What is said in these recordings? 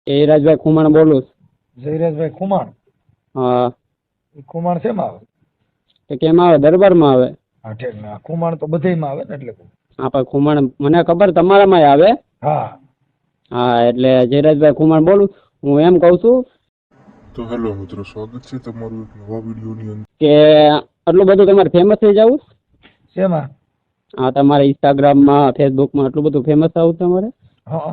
જયરાજભાઈ ખુમાણ બોલું. જયરાજભાઈ ખુમાણ? હા. ખુમાણ શેમાં આવે? તો કેમ આવે? દરબારમાં આવે. હા ઠીક ને, ખુમાણ તો બધેયમાં આવે ને એટલે. હા પણ ખુમાણ મને ખબર તમારામાં આવે. હા હા એટલે જયરાજભાઈ ખુમાણ બોલું. હું એમ કહું છું તો હેલો મિત્રો, સ્વાગત છે તમારું એક નવા વિડીયોની અંદર. કે આટલું બધું તમારે ફેમસ થઈ જવું? શેમાં? હા તમારે ઇન્સ્ટાગ્રામમાં ફેસબુકમાં આટલું બધું ફેમસ થવું તમારે? હા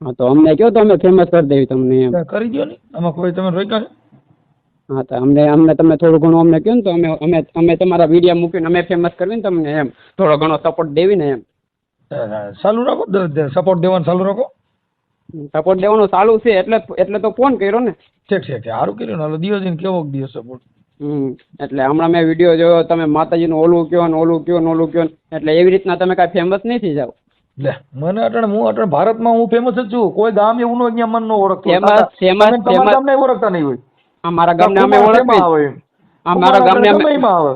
હા તો અમને કહો તો અમે ફેમસ કરી દેવી તમને એમ. કરી દો ને, આમાં કોઈ તમે રોક્યા છે? હા તો અમને તમે થોડું ઘણું અમને કહો ને તો અમે તમારા વિડીયો મૂકીને અમે ફેમસ કરવી ને તમને એમ થોડો ઘણો સપોર્ટ દેવી ને એમ. ચાલુ રાખો, સપોર્ટ દેવાનું ચાલુ રાખો. સપોર્ટ દેવાનું ચાલુ છે એટલે તો ફોન કર્યો ને. ઠીક છે, સારું કર્યું ને. દિવસ કેવો દિવસ સપોર્ટ? એટલે હમણાં મેં વિડીયો જોયો, તમે માતાજીનું ઓલું કયો ને ઓલું કયો ને ઓલું કયો ને એટલે એવી રીતના તમે કાંઈ ફેમસ નહીં થઈ જાવ. લે મને અટણ ભારતમાં હું ફેમસ જ છું. કોઈ ગામ એવું નો અહીંયા મન નો ઓળખતો. ફેમસ ગામને ઓળખતા નહીં હોય. અમારા ગામને અમે ઓળખીએ. આવે અમારા ગામને આવે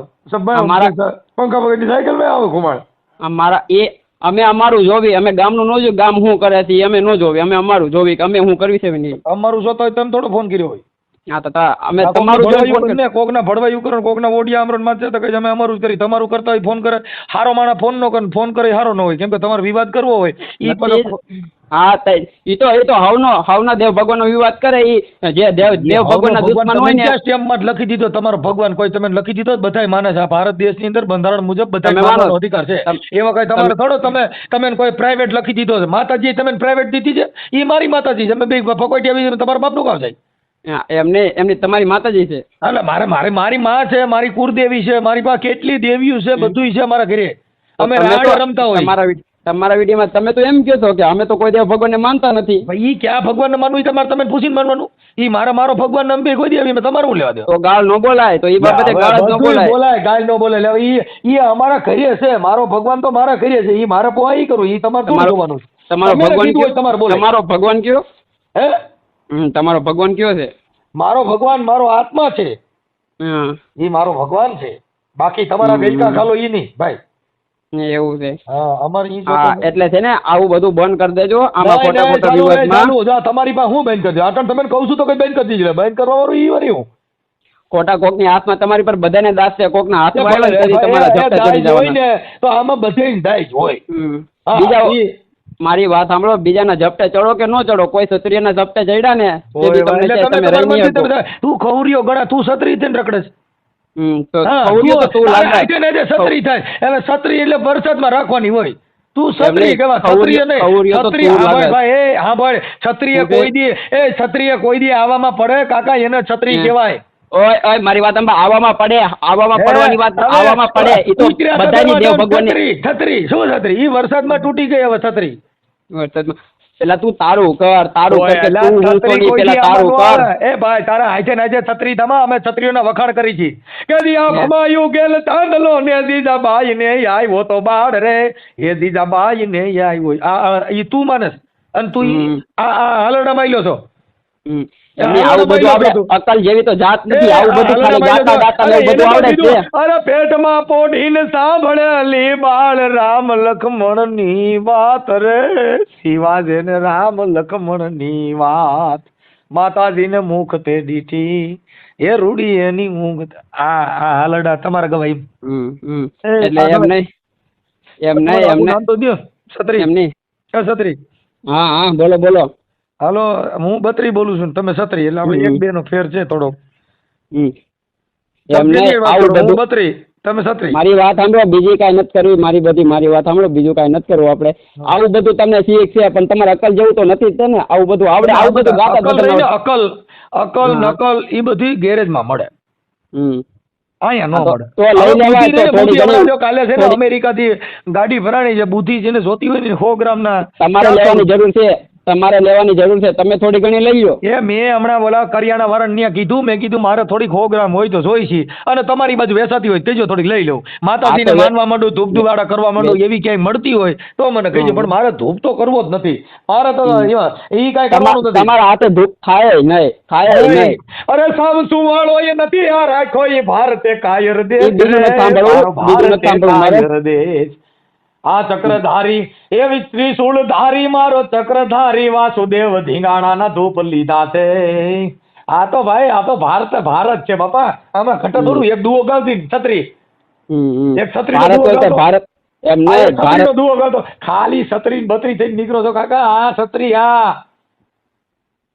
પંખા વગરની સાયકલ માં આવે ખુમાણ. અમે અમારું જોવી, અમે ગામનું ન જોયું ગામ શું કરે છે અમે ન જોવી, અમે અમારું જોવી કે અમે શું કરવી છે નહીં. અમારું જોતા હોય તમે થોડો ફોન કર્યો હોય. હા તો અમે તમારું જોયું. કોકના ભડવાયું કરો, કોકના ઓડિયા અમરણ માં છે તો કે અમે અમારું જ કરી. તમારું કરતા હોય ફોન કરે હારો માણસ ફોન નો કરે, ફોન કરે હારો ન હોય. કેમ કે તમારે વિવાદ કરવો હોય હા એ તો હવના દેવ ભગવાન નો વિવાદ કરે. ઈ જે દેવ ભગવાન ના દુશ્મન હોય ને સ્ટેમ્પમાં લખી દીધો તમારો ભગવાન કોઈ તમે લખી દીધો. બધા માને છે આ ભારત દેશની અંદર બંધારણ મુજબ બધા અધિકાર છે. એવા કઈ તમારે થોડો તમે કોઈ પ્રાઇવેટ લખી દીધો છે. માતાજી તમે પ્રાઇવેટ દીધી છે, એ મારી માતાજી છે. અમે બે ફકોટી આવી તમારા બાપ નું કામ જાય. એમની તમારી માતાજી છે. એટલે મારી માં છે, મારી કુળદેવી છે, મારી પાસે કેટલી દેવીઓ છે, બધું છે મારા ઘરે. અમે રાડ રમતા હોય. તમારા વિડીયોમાં તમે તો એમ કહો છો કે અમે તો કોઈ દેવ ભગવાનને માનતા નથી. ઈ ક્યાં ભગવાનને માનવું તમારે તમે પૂછીને માનવાનું? ઈ મારો ભગવાન નંબે કોઈ દેવી તમારું લેવા દો. તો ગાળ ન બોલાય, તો ઈ બાબતે ગાળ ન બોલાય, ગાળ ન બોલાય. ઈ અમારા ઘરે છે. મારો ભગવાન તો મારા ઘરે છે. ઈ મારે પોવા ઈ કરું. ઈ તમારે જોવાનું. તમારો ભગવાન કયો? હે તમારો ભગવાન કયો છે? મારો ભગવાન મારો આત્મા છે. ઈ મારો ભગવાન છે. બાકી તમારા ગઈકા ખાલો ઈ નહીં ભાઈ. એવું છે. એટલે છે ને આવું બધું બંધ કરી દેજો. આમાં ખોટા ખોટા વિવાદમાં તમારી પાસે હું બેન કરજો. આટણ તમે કહું છું તો કઈ બેન કરી દીધું. બેન કરવા વાળું ઈ વરી હું ખોટા કોકની હાથમાં તમારી પર બધાને દાસ છે. કોકના હાથમાં તમારા ઝપટે ચડી જવાના. તો આમાં બધે દાય જ હોય. બીજા મારી વાત સાંભળો, બીજાના ઝપટે ચડો કે ન ચડો, કોઈ ક્ષત્રિયના ઝપટે ચડ્યા ને તું ખવરીઓ ગણા, તું ક્ષત્રિય થઈને રખડે છે. છત્રી થાય હવે છત્રી એટલે વરસાદમાં રાખવાની હોય. તું છત્રી કેવા? ક્ષત્રિય નહીં. હા ભાઈ ક્ષત્રિય કોઈ દી ક્ષત્રિય કોઈ દી આવામાં પડે કાકા, એને ક્ષત્રિય કહેવાય. ઓય મારી વાત આવામાં પડવાની વાત આવામાં પડે. ઈ તો બધાની દેવ ભગવાનની છત્રી શું છત્રી? ઈ વરસાદમાં તૂટી ગઈ. હવે છત્રી વરસાદમાં પેલા તું તારું કર. એ ભાઈ તારા હાથે નાજે છત્રી થમા. અમે છત્રીઓના વખાણ કરી છી કે દિયા ભમાયું ગેલ તાંડલો ને દીજા બાઈ ને આવ્યો તો બાળ રે. એ દીજા બાઈ ને આવ્યો ઈ તું માનસ અને તું આ હલડા માયલો છો. આવું બધું આપણે અકલ જેવી તો જાત નથી. આવું બધું ખાલી ગાતા ગાતા બધું આવડે છે. અરે પેટમાં પોઢીને સાંભળેલી બાળ રામ લક્ષ્મણ ની વાત રે. શિવાજી ને રામ લક્ષ્મણ ની વાત, માતાજી ને મુખ તે દીઠી એ રૂડી એની ઊંઘ. આ હાલડા તમારા ગવાઈ. એટલે એમ નહીં તો દો છત્રી. એમ નહીં છત્રી. હા બોલો. હાલો, હું બત્રી બોલું છું, તમે છત્રી. એટલે આપણે એક બે નો ફેર છે થોડો. બત્રી તમે છત્રી. મારી વાત સાંભળો, બીજી કઈ નથી કરવી. મારી વાત સાંભળો, બીજું કઈ નથી કરવું આપણે. આવું બધું તમને શીખ છે પણ તમારે અકલ જેવું તો નથી જ ને. આવું બધું આવડે. આવું બધું અકલ નકલ એ બધી ગેરેજ માં મળે. અહીંયા નો મળે. તો લઈ લેવાય. કાલે છે ને અમેરિકા થી ગાડી ભરાણી છે. બુદ્ધિ જેને જોતી હોય ને 100 ગ્રામ ના તમારે લેવાની જરૂર છે. તમે થોડી ઘણી લઈ લો. એ મેં હમણાં બોલા કરિયાણા વાળા ને કીધું. મેં કીધું મારે થોડીક 100 ગ્રામ હોય તો જોઈ છે. અને તમારી બાજુ વેચાતી હોય તેજો થોડીક લઈ લઉં. માતાજીને માનવા માંડું, ધૂપ ધુવાડા કરવા માંડું. એવી ક્યાંય મળતી હોય તો મને કહીજો. પણ મારે ધૂપ તો કરવો જ નથી. મારે તો એ કઈ કરવાનું નથી. તમારા હાથે ધૂપ થાય નહીં. અરે સાવ સુવાળો એ નથી આ રાખો. એ ભારતે કાયર દેશ. આ ચક્રધારી એવી ત્રિશૂળ ધારી મારો ચક્રધારી વાસુદેવ ધીંગાણાના ધૂપ લીધા છે. આ તો ભાઈ આ તો ભારત છે બાપા. આમાં ઘટે થોડું એક દુઓ ગાવતી છત્રી એક છત્રી ભારત હોય તો ભારત એમ નહીં, ભારત દુઓ ગાવતો ખાલી છત્રી બત્રી થઈને નીકળો છો કાકા. આ છત્રી આ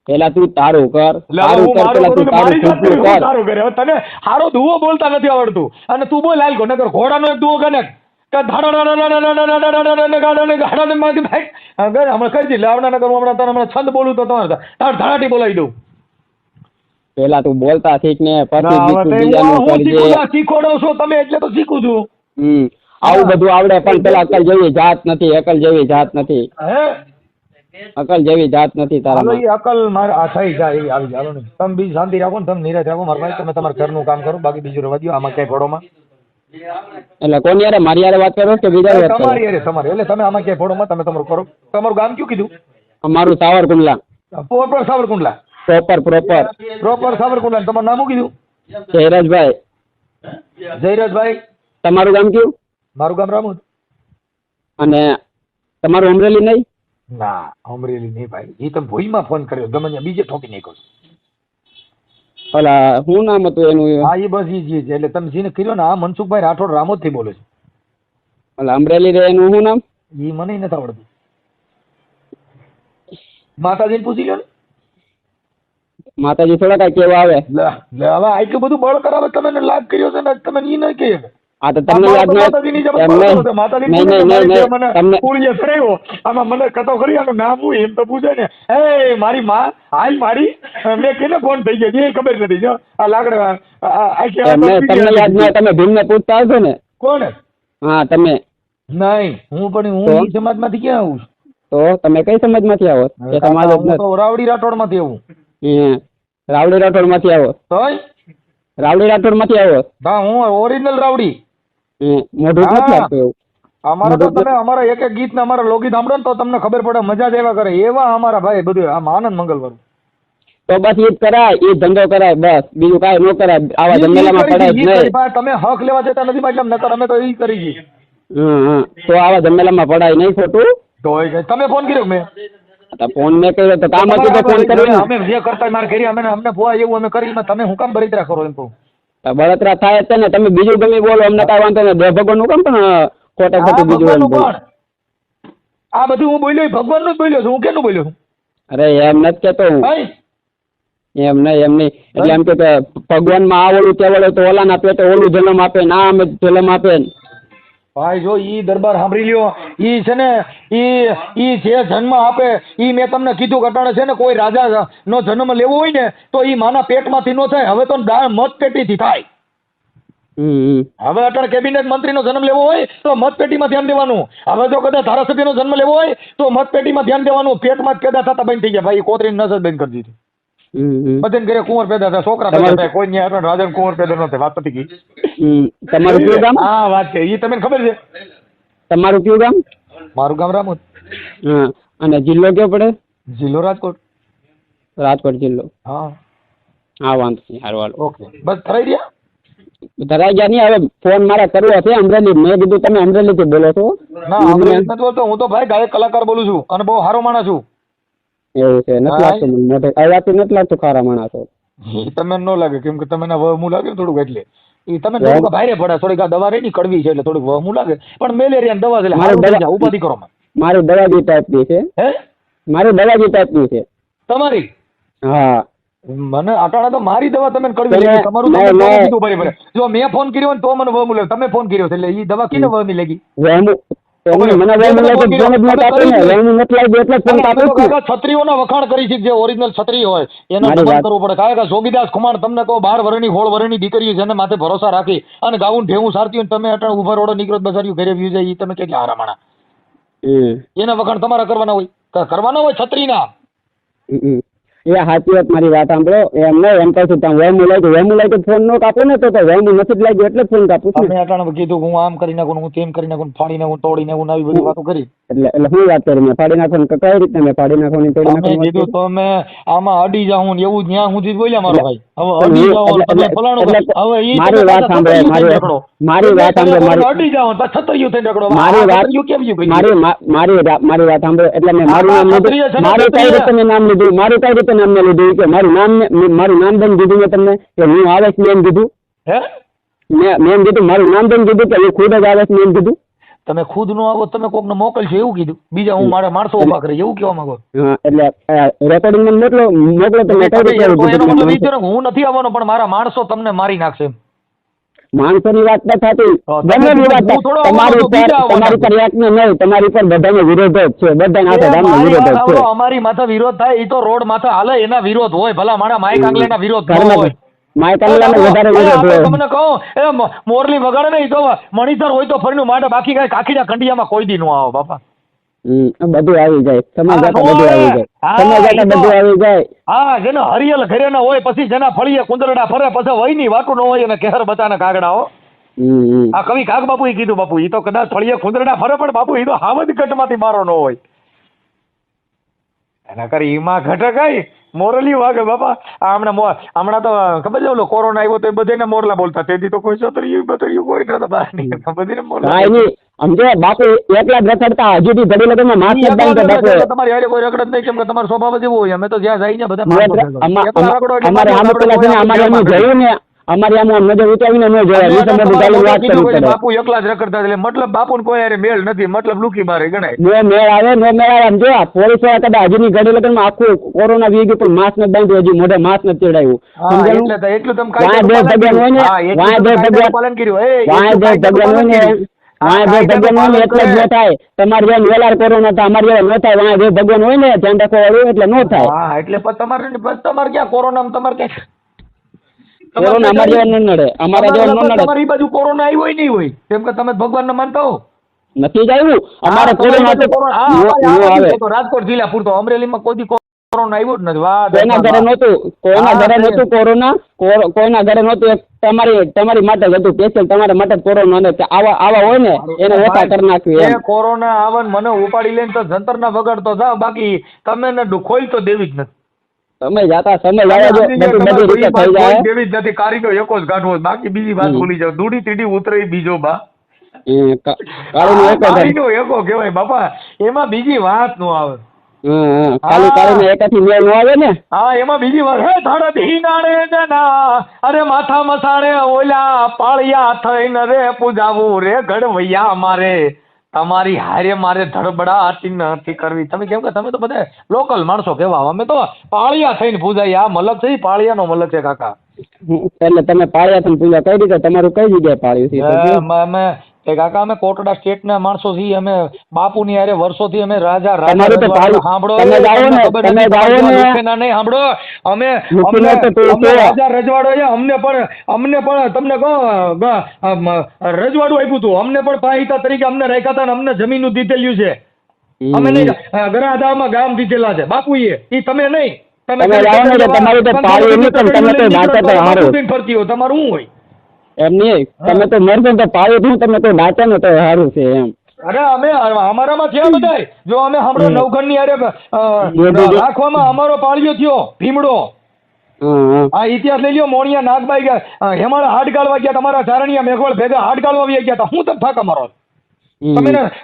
પેલા તું તારું કર, એટલે તારું હું કર, મારું પેલા તું કરું તો મારી તારું જાતનું ખુદનું હું કર. સારું કરે. હવે તને હારો દુઓ બોલતા નથી આવડતું અને તું બોલ હાલ નકર ઘોડાનો એક દુઓ ગને કે હમણાં કરી દી લાવડા નગર હમણાં છંદ બોલું તો તમારે ધડાટી બોલાવી દઉં. પેલા તું બોલતા શીખ ને પછી ના, હવે બીજું હું બીજાનું શીખું કરજે. છું, શીખવાડો છો તમે એટલે તો શીખું છું. આવું બધું આવડે પણ પેલા અકલ જેવી જાત નથી, અકલ જેવી જાત નથી, હે અકલ જેવી જાત નથી હાલો તારામાં. ઈ અકલ મારે આ થઈ જાય એવી આવી જાય. હાલો ને તમે બી શાંતિ રાખો ને તમે નિરાશ રાખો મારા ભાઈ. તમે તમારા ઘરનું કામ કરો બાકી બીજું રવા દો. આમાં ક્યાંય ફોડોમાં એટલે કોની યારે મારી યારે વાત કરો કે બીજા વાત કરો? તમારી અરે તમારી એટલે તમે આમાં ક્યાંય ફોડોમાં તમે તમારું કરો. તમારું ગામ કયું કીધું? અમારું Savarkundla, proper Savarkundla. Proper proper Savarkundla. તમારું નામ શું કીધું? જયરાજભાઈ. જયરાજભાઈ. તમારું ગામ કયું? મારું ગામ રામોદ. અને તમારું અમરેલી નહીં? ના અમરેલી નહીં ભાઈ. એ તમે ભોઈમાં ફોન કર્યો ગમે ત્યાં બીજે ઠોકી નાખ્યો. ઓલા શું નામ હતું એનું? હા એ બસ ઈ જ છે. એટલે તમે જેને કર્યો ને આ મનસુખભાઈ રાઠોડ રામોદ થી બોલે છે. ઓલા અમરેલી રે એનું શું નામ? એ મને નથી આવડતું. માતાજીને પૂછી લ્યો ને. માતાજી થોડા કઈ કેવા આવે? લે હવે આટલું બધું બળ કરાવે તમે લાભ કર્યો છે ને તમે ઈ નહીં કહીએ. આ તો તમને યાદ માતાજીની નહીં. જબર એમ નહીં. બળ માતાજી નહીં, નહીં, નહીં, નહીં. મને તમને પૂળીએ ચડાવ્યો. આમાં મને કતો કરી આનું નામ હું એમ તો પૂછે ને. એ મારી માં હાલ મારી મેં કેને ફોન થઈ ગયો એ ખબર નથી. જો આ લાકડા એમને તમને યાદ નહીં. તમે ભીમને પૂછતા આવશો ને? કોણ? હા તમે. નહીં હું પણ તો? હું ઈ સમાજમાંથી ક્યાં આવું છું? તો તમે કઈ સમાજમાંથી આવો? એ સમાજ જ હું નથી. તો રાવડી રાઠોડમાંથી આવું. રાવડી રાઠોડ માંથી આવો? તોય રાવડી રાઠોડ માંથી આવો? હા હું ઓરિજિનલ રાવડી. મોઢું જ નથી હા. આપતું એવું. અમારા તો તમે અમારા એક એક ગીત ને અમારા લોકગીત સાંભળો ને તો તમને ખબર પડે. મજા જ એવા કરે એવા અમારા ભાઈ બધું આમ આનંદ મંગલ વાળું. તો બસ ઈ જ કરાય, ઈ જ ધંધો કરાય બસ, બીજું કાંઈ ન કરાય. આવા જમેલામાં પડાય જ નહીં. તમે હક લેવા જતા નથી એટલે નકર અમે તો ઈ કરી ગઈ. તો આવા જમેલામાં પડાય નહીં ખોટું. તો તમે ફોન કર્યો મેં તો ફોન મેં કર્યો તો કામ હતું તો ફોન કર્યો. અમે જે કરતા મારે કરી અમને ફોવા એવું અમે કરી તમે હું કામ બળતરા કરો એમ કહું. બળતરા થાય જ છે ને. તમે બીજું ગમે બોલો, અમને કાંઈ વાંધો નહીં. દેવ ભગવાન નું કામ પણ ખોટે ખોટું બીજું એમ બોલો. આ બધું હું બોલ્યો ભગવાન નું જ બોલ્યો છું. હું કેનું બોલ્યો છું? અરે એમ નથી કેતો હું. ભાઈ એમ નહીં. એટલે એમ કે ભગવાન માં આ ઓલું કેવળ તો ઓલાના પેટે ઓલું જન્મ આપે, ના અમે જન્મ આપે. ભાઈ જો ઈ દરબાર સાંભળી લ્યો. ઈ છે ને ઈ જે જન્મ આપે ઈ મેં તમને કીધું ઘટાડે છે ને. કોઈ રાજા નો જન્મ લેવો હોય ને તો ઈ માના પેટમાંથી નો થાય. હવે તો મતપેટીથી થાય. હવે અટણ કેબિનેટ મંત્રીનો જન્મ લેવો હોય તો મતપેટીમાં ધ્યાન દેવાનું. હવે જો કદાચ ધારાસભ્યનો જન્મ લેવો હોય તો મતપેટીમાં ધ્યાન દેવાનું. પેટમાં જ પેદા થતા બંધ થઈ ગયા ભાઈ. કોતરીની નસર બંધ કરી દીધી. બધાને ઘરે કુંવર પેદા થાય, છોકરા પેદા થાય. કોઈ ન્યા અટણ રાજા કુંવર પેદા ન થાય. વાત પતી ગઈ. તમારું કયું ગામ? હા વાત છે ઈ તમને ખબર છે. તમારું કયું ગામ? મારું ગામ રામોદ. હા. અને જિલ્લો કયો પડે? જિલ્લો રાજકોટ. રાજકોટ જિલ્લો. હા હા વાંધો નહીં. હારું હાલો. ઓકે બસ થરાઈ રહ્યા. ધરાઈ ગયા નહીં. હવે ફોન મારે કરવો છે અમરેલી. મેં કીધું તમે અમરેલી થી બોલો છો? ના અમરેલી નથી બોલતો. હું તો ભાઈ ગાયક કલાકાર બોલું છું અને બહુ સારો માણસ છું. એવું છે? નથી લાગતું મને મોઢે અવાજથી નથી લાગતું ખારા માણસ છો. ઈ તમને ન લાગે કેમ કે તમને વહમું લાગે ને થોડુંક એટલે ઈ તમે થોડુંક ભારે પડે. થોડીક આ દવા રહી ની કડવી છે એટલે થોડુંક વહમું લાગે. પણ મેલેરિયા દવા છે એટલે મારી હારું થઈ દવા- જાય. ઉપાધિ કરો માં. મારી દવાજી ટાઈપની છે. હે મારી દવાજી ટાઈપની છે. તમારી હા. મને અટાણા તો મારી દવા તમે કડવી તમે- લાગી. તમારું મેં- તમે મેં- કીધું ભારે પડે. જો મેં ફોન કર્યો હોય ને તો મને વહમું લાગે. તમે ફોન કર્યો છે એટલે ઈ દવા કીને વહમી લાગી? વેમું મને વેમું લાગ્યું જ નથી આપે ને. વેમું નથી લાગ્યું એટલે જ ફોન અમે કાપ્યો તો છું. કાકા છત્રીઓના વખાણ કરી છે. જે ઓરિજિનલ છત્રી હોય એનો મારી દમન વાત- કરવું પડે. કારણ કે જોગીદાસ ખુમાણ તમને કહો 12 વર્ષની 16 વર્ષની દીકરીઓ જેને માથે ભરોસા રાખી અને ગાવું ઢેવું સારતી હોય ને તમે અટાણે ઉભા રોડો નીકળો બજાર્યું ઘરે વ્યુ જાય ઈ તમે કેટલા હારામાણા. એના વખાણ તમારા કરવાના હોય. કરવાના હોય છત્રીના. એ સાચી વાત, મારી વાત સાંભળો. એમ નહીં, એમ કહું છું તમે વેમું લાગ્યું ફોન નો કાપો ને તો વેમું નથી જ લાગ્યું એટલે જ ફોન કાપું છું. તમે અટાણે કીધું કે હું આમ કરી નાખું, હું તેમ કરી નાખું, ફાડી નાખું, તોડી નાખું, આવી બધી વાતો કરી. એટલે હું વાત કરી મેં ફાડી નાખો ને કઈ રીતે મેં ફાડી નાખો ને તોડી તમે નાખો કીધું તો મેં આમાં અડી જાઉં ને એવું જ્યાં સુધી બોલ્યા મારો ભાઈ. હવે અડી જાઓ તમે ફલાણું કરો. હવે ઈ મારી વાત સાંભળો, મારી વાત સાંભળો, મારી અડી જાઓ તો છતરીયું થઈને રખડો. મારી વાત છતરીયું કેમ ગયું? મારી વાત સાંભળો. એટલે મેં મારું નામ લીધું, મારું કઈ રીતે મેં નામ લીધું, મારું કઈ રીતે નામ મેં લીધું કે મારું નામ દઈને કીધું મેં તમને કે હું આવેશ મેં એમ કીધું. હે મેં એમ કીધું મારું નામ દઈને કીધું કે હું ખુદ જ આવેશ મેં એમ કીધું. તમે ખુદ નો આવો, તમે કોક ને મોકલશો એવું કીધું. બીજા હું મારા માણસો ઉભા કરે એવું કેવા માંગો? હા, એટલે રેકોર્ડિંગ માં મોકલો તો મેં કઈ રીતે એનો મતલબ કીધું? ઈ થયો ને હું નથી આવવાનો પણ મારા માણસો તમને મારી નાખશે એમ. માણસોની વાત ન થતી, તમે ગમે એવી વાત હું થોડો તમારી આવવાનો, બીજા આવવાના. તમારી પર એકને નહીં, તમારી પર બધાનો વિરોધ જ છે, બધાના હાથે ગામનો મારી વિરોધ વાત જ સાંભળો, છે. અમારી માથે વિરોધ થાય એ તો રોડ માથે હાલે એના વિરોધ હોય. ભલા મારા માઈક આંગલેના વિરોધ ન હોય. માયકાલાને વધારે વિરોધ આપણે હોય. તમને કહું મોરલી વગાડે ને એ તો મણિસર હોય તો ફરીનું માટે, બાકી કઈ કાકીના કંડિયામાં કોઈ દી નો આવો બાપા. બધું આવી જાય, સમય હા, જતા નો બધું આવી આવે. જાય, હા, સમય જતા ઈ તો- બધું આવી જાય. હા, જેને હરિયલ ઘરે ના હોય પછી જેના ફળીએ કુંદરડા ફરે પછી વહી ની વાટું ન હોય અને કેહર બતાના કાગડા હો. આ કવિ કાગ બાપુ એ કીધું. બાપુ એ તો કદાચ ફળીએ કુંદરડા ફરે પણ બાપુ એ તો હાવજ ઘટમાંથી મારો ન હોય. એના કરી ઈમાં ઘટે કઈ મોરલી વાગે બાપા. હમણાં તો ખબર છે ઓલો કોરોના આવ્યો તો એ બધાને મોરલા બોલતા. તેથી તો કોઈ છતરીયું બતરીયું કોઈ નતો બહાર નીકળતા, બધીને મોરલા. કાંઈ નહીં, સમજો બાપુ એકલા જ રખડતા હજુ થી ઘડી લગનમાં માસ્ક ઈ જ બાંધતો એકલા બાપુ. જ તમારી હારે કોઈ રખડત નહીં, કેમ કે તમારો સ્વભાવ જ એવો હોય. અમે તો જ્યાં જઈને બધા માણસો ભેગા. એકલા રખડો એટલે અમારે આમ પેલા છે ને અમારે એમ જોયું ને, અમારે આમ નજર ઉતારીને ન જોયા, અમે વિશે બધું ચાલુ વાત કરવી પડે. બાપુ એકલા જ રખડતા એટલે મતલબ બાપુ કોઈ હારે મેળ નથી, મતલબ લુકી બારે ગણાય. નો મેળ આવે, નો મેળ આવે. આમ જો પોલીસ વાળા કદાચ હજુની ઘડી લગનમાં આખું કોરોના વી ગયું પણ માસ્ક નથી બાંધ્યું, હજી મોઢે માસ્ક નથી ચડાવ્યું. હા, સમજાણું? એટલું તમે વાંહે બે ભગવાન હોય ને, વાંહે બે ભગવાન, પાલન કર્યું. એ વાંહે બે ભગવાન હોય ને, વાંહે બે ભગવાન હોય ને એટલે જ ન થાય. તમારે જેમ વેલાર કોરોના હતા, અમારે જેવા ન થાય. વાંહે બે ભગવાન હોય ને ધ્યાન રાખવા વાળું એટલે ન થાય. હા, એટલે પછી તમારે ક્યાં કોરોના તમારે ક્યાં કોરોના અમારે જેવા ન નડે, અમારા જેવા ન નડે. તમારી બાજુ કોરોના આવ્યો હોય નહીં હોય, કેમ કે તમે ભગવાન ને માનતા હો. નથી જ આવ્યું અમારે કોરોના હતો. નો આવે. રાજકોટ જિલ્લા પૂરતો, અમરેલીમાં કોઈ દી કોરોના આવ્યો જ નથી. વાહ, કોઈના ઘરે નહોતું, કોઈના ઘરે નહોતું કોરોના, કોઈના ઘરે નહોતું. એક તમારી માટે જ હતું, સ્પેશિયલ તમારા માટે જ કોરોના. અને આવા હોય ને એને ઓછા કરી નાખ્યું એમ. કોરોના આવન મને ઉપાડી લઈને તો જંતરના વગાડતો જાવ, બાકી તમે ને ખોઈ તો દેવી જ નથી. સમય જાતા સમય લાવવા જો બધી રીતે થઈ જાય. દેવી જ નથી. કારીનો એકો જ કાઢવો, બાકી બીજી વાત ભૂલી જાવ. દૂડી તીડી ઉતરે બીજો બા. કાળીનો એક જ. કારીનો એકો કહેવાય બાપા, એમાં બીજી વાત નો આવે. કાળીનો એકાથી મેળ ન આવે ને. હા, એમાં બીજી વાત. હે ધડ ધીનાણે જના, અરે માથા મસાણે ઓલા પાળિયા થઈને રે પૂજાવું રે ઘડવૈયા મારે. તમારી હારે મારે ધડબડાટી નથી કરવી. તમે કેમ કે તમે તો બધા લોકલ માણસો કેવા, અમે તો પાળિયા થઈને પૂજાય. આ મલક છે, પાળિયાનો મલક છે કાકા. એટલે તમે પાળિયા થઈને પૂજા કઈ રીતે, તમારું કઈ જગ્યાએ પાળ્યું છે? અમે કાકા અમે કોટડા સ્ટેટ ના માણસો છીએ. અમે બાપુની હારે વર્ષોથી અમે રાજા તમારું તો પાળ્યું. સાંભળો, તમે જાઓ ને, તમે જાઓ ને. નહીં સાંભળો, અમે લુખીને તો તું અમને છો. રાજા રજવાડો છે. અમને પણ તમને કહો રજવાડું આપ્યું હતું. અમને પણ પાહિતા તરીકે અમને રાખ્યા હતા અને અમને જમીનનું દીધેલું છે. અમે નહીં ગરાદામાં ગામ દીધેલા છે બાપુએ, એ તમે નહીં. તમે જાઓ ને તો તમારું તો પાળ્યું નહીં, પણ તમે તો દાંતા તો હારું. ફરતી હોય તમારું શું હોય? એમ નહીં, તમે તો મરશો તો પાળ્યું થયું, તમે તો દાંતા ને તો સારું છે એમ. અરે અમે અમારામાં થયા બધાય. જો અમે હમણાં નવઘણની હારે રાખવામાં અમારો પાળિયો થયો ભીમડો. હા, ઇતિહાસ લઈ લ્યો. મોણિયા નાગબાઈ ગયા, હેમાળ હાડ ગાળવા ગયા, તમારા ચારણિયા મેઘવાળ ભેગા હાડ ગાળવા ગયા હતા. હું તમે ફાંકા મારો?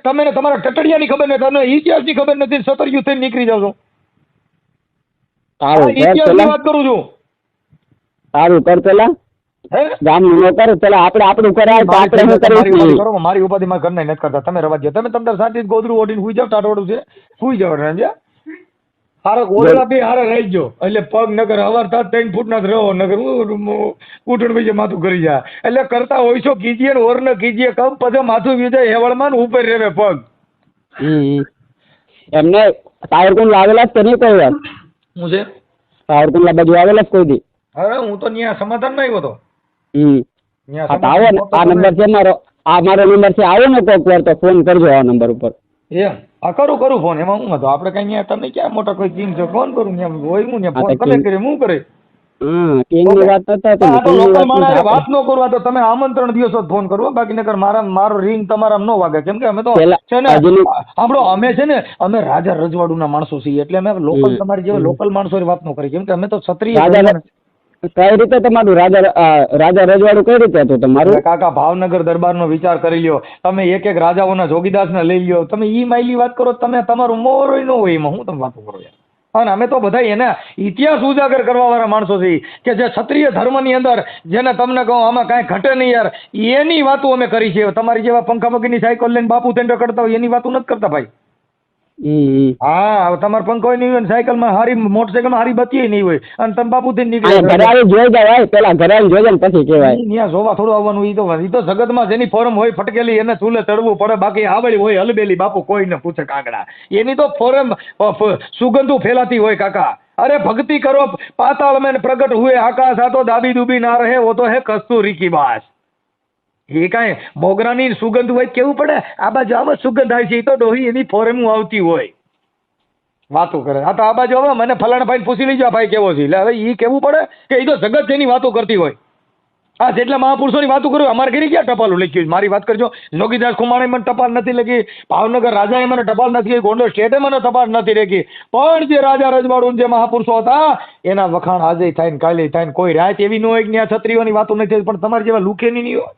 તમે તમારા ટટડિયાની ખબર નથી, તમને ઇતિહાસની ખબર નથી, સતર્યું થઈને નીકળી જાવ છો. ઇતિહાસની વાત કરું છું. સારું કર પેલા ગામ નું કર પેલા, આપણે આપણું કરાય તો આપણે શું કરીશું? મારી ઉપાધિ માં ઘર નથી કરતા. તમે રવા દો. તમે તમારે સાથે ગોદરું ઓઢીને સુઈ જાવ. ટાટોડું છે, સુઈ જાવ. રાંજ્યા હારે ગોદડા બી હારે રહી ગયો એટલે પગ નગર હવાર થાય 3 ફૂટના જ રહો, નગર ઉઠણ બીજે માથું કરી જાય. એટલે કરતા હોય છો કીજીએ ને ઓર ને કીજીએ કમ પછી માથું વીજાય હેવળમાં ને ઉપર રેવે પગ. એમને સાવરકુંડ આવેલા જ તો નહીં કોઈ વાર? હું છે સાવરકુંડલા બાજુ આવેલા જ કોઈ દી? અરે હું તો ત્યાં સમાધાન માં આવ્યો હતો. આવો ને, આ નંબર છે મારો, આ મારો નંબર છે. આવો ને કોઈક વાર તો ફોન કરજો આ નંબર ઉપર. એમ હા કરું ફોન, એમાં હું હતો આપણે કઈ ન્યા તમે ક્યાં મોટા કોઈ કિંગ છો, ફોન કરું ન્યા હોય હું ન્યા હા, ફોન તો તમે king- કરે હું કરે. કિંગની વાત નતા હા, આ તો લોકલ કરતી માણસ વાત ન કરવા તો તમે આમંત્રણ દિવસ જ ફોન કરો, બાકી નકર મારો રિંગ તમારા ન વાગે, કેમ કે અમે તો પેલા છે ને હજુ- સાંભળો અમે છે ને અમે રાજા રજવાડુના માણસો છીએ, એટલે અમે લોકલ હમ. તમારી જેવા લોકલ માણસોની વાત ન કરી, કેમ કે અમે તો ક્ષત્રિય રાજા ધર્મના. કઈ રીતે તમારું રાજા રજવાડું કઈ રીતે હતું તમારું? અરે કાકા ભાવનગર દરબારનો વિચાર કરી લ્યો તમે, એક એક રાજાઓના જોગીદાસને લઈ લ્યો તમે, ઈ માયલી વાત કરો તમે, તમારું મોરોય ન હોય એમાં, હું તમે વાતો કરો યાર. અને અમે તો બધા એના ઇતિહાસ ઉજાગર કરવા વાળા માણસો છીએ કે જે ક્ષત્રિય ધર્મની અંદર જેને તમને કહું આમાં કાંઈ ઘટે નહીં યાર, એની વાતો અમે કરી છે. તમારી જેવા પંખા વગરની સાયકલ લઈને બાપુ તેંડર કરતા હોય એની વાતો નથી કરતા ભાઈ. હા, હવે તમારે પંખો નહીં હોય, સાયકલમાં હારી મોટરસાયકલમાં હારી બત્તી નહીં હોય અને તમે બાપુ થઈને નીકળે. ઘરે આવી જોઈ જાય પેલા ઘરે આવીને જોઈ જાય ને પછી કહેવાય. ત્યાં જોવા થોડું આવવાનું, ઈ તો જગતમાં જેની ફોરમ હોય ફટકેલી એને ચૂલે ચડવું પડે, બાકી આવડી હોય હલબેલી બાપુ કોઈને પૂછે કાગડા, એની તો ફોરમ સુગંધુ ફેલાતી હોય કાકા. અરે ભક્તિ કરો પાતાળ में प्रकट हुए आकाश, आ तो दाबी दुबी ना रहे वो तो है कस्तूरी की बास. એ કાંઈ મોગરાની સુગંધ હોય કેવું પડે, આ બાજુ આમાં સુગંધ આવી છે, એ તો ડોહી એની ફોરમ આવતી હોય વાતો કરે. આ તો આ બાજુ હવે મને ફલાણા ભાઈ પૂછી લીજો આ ભાઈ કેવો છે, એટલે હવે એ કેવું પડે કે એ તો જગત જેની વાતો કરતી હોય. હા, જેટલા મહાપુરુષોની વાતો કર્યું, અમારે ઘરે ક્યાં ટપાલું લખ્યું? મારી વાત કરજો, જોગીદાસ ખુમાણે મને ટપાલ નથી લખી, ભાવનગર રાજાએ મને ટપાલ નથી લખી, ગોંડલ સ્ટેટે મને ટપાલ નથી લખી, પણ જે રાજા રજવાડું જે મહાપુરુષો હતા એના વખાણ આજે થાય ને કાલે થાય ને, કોઈ રાત એવી ન હોય કે ત્યાં છત્રીઓની વાતો નથી, પણ તમારી જેવા લુખેની નહીં હોય.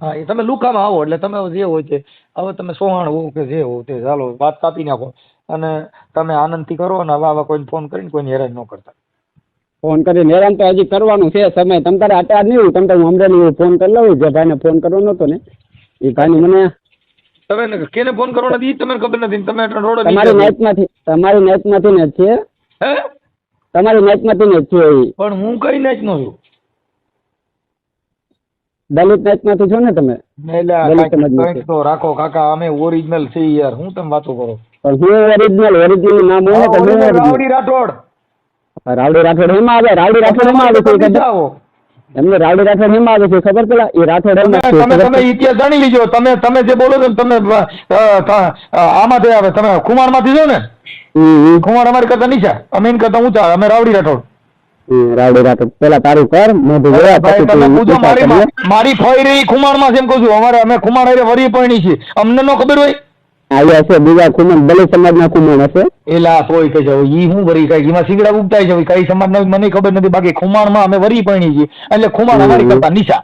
હા, એ તમે લુખામાં આવો એટલે તમે જે હોય છે, હવે તમે સોહાણ હોવ કે જે હોવ તે ચાલો વાત કાપી નાખો અને તમે આનંદથી કરો, અને હવે આવા કોઈને ફોન કરીને કોઈને હેરાન ન કરતા. ફોન કરીને હેરાન તો હજી કરવાનું છે સમય, તમ તારે અટાર નહીં હોય, તમ તારે હમણાં ફોન કરી લઉં, જે ભાઈને ફોન કરવાનો હતો ને એ ભાઈને મને તમે કેને ફોન કરવાનો નથી તમને ખબર નથી, તમે રોડ તમારી નેટમાંથી ને છે, હે તમારી નેટમાંથી ને છે એ. પણ હું કઈ નાચ નો છું, દલિત નેટમાંથી છો ને તમે? દલિત સમાજમાંથી. કંઈક તો રાખો કાકા, અમે ઓરિજિનલ છીએ યાર, હું તમે વાતો કરો. પણ હું ઓરિજિનલ નામ હોય ને તો હું રાવડી રાઠોડ. રાવડી રાઠોડ એમાં આવે, રાવડી રાઠોડ એમાં આવે છે નીચે આવો. એમને રાવડી રાઠોડ એમાં આવે છે ખબર પેલા એ રાઠોડ એમાં છે તમે ખબર? ઇતિહાસ જાણી લીજો, તમે જે બોલો છો ને તમે આમાંથી આવે, તમે ખુમાણ માંથી છો ને? ખુમાણ અમારી કરતા નીચા, અમે એની કરતા ઊંચા, અમે રાવડી રાઠોડ. રાવડી રાઠોડ પેલા તારું કર મોઢું જોયા ભાઈ પછી તમે તું પૂછો, વિચાર કરી લે. મારી ફઈ રહી ખુમાણ માં એમ કહું છું, અમે ખુમાણ હારે વરી પરણી છીએ, અમને નો ખબર હોય. આવ્યા છે બીજા ખુમણ, દલિત સમાજના ખુમણ હશે. એલા કોઈ કહે છે ઈ હું વરી કઈ એમાં સીગડા ઉગતા છે, કઈ સમાજ મને ખબર નથી, બાકી ખુમાણ માં અમે વરી પરણી છીએ એટલે ખુમાણ અમારી કરતા નીચા.